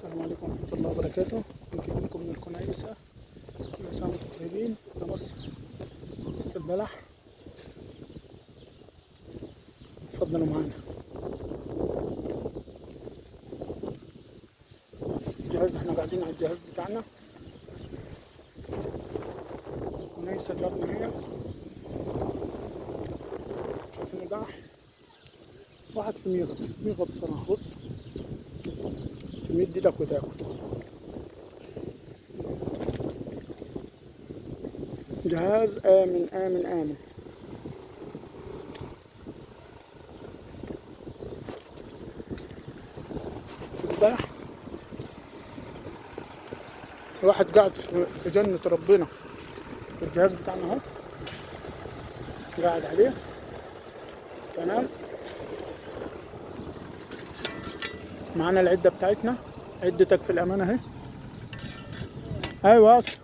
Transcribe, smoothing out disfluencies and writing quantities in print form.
السلام عليكم ورحمة الله وبركاته. نكلمكم من الكنيسة. كل سنة وانتم طيبين. ده مصر وسط البلح. اتفضلوا معانا. الجهاز احنا قاعدين على الجهاز بتاعنا. كنيسة جارنا هي. شايفين البلح؟ واحد في ميغة بصراحة. بص تمد ايدك وتاكل. جهاز آمن آمن آمن. شوف البلح. الواحد قاعد في جنة ربنا. الجهاز بتاعنا اهو قاعد عليه. تمام. معانا العدة بتاعتنا. عدتك في الأمانة اهي. ايوه اصلا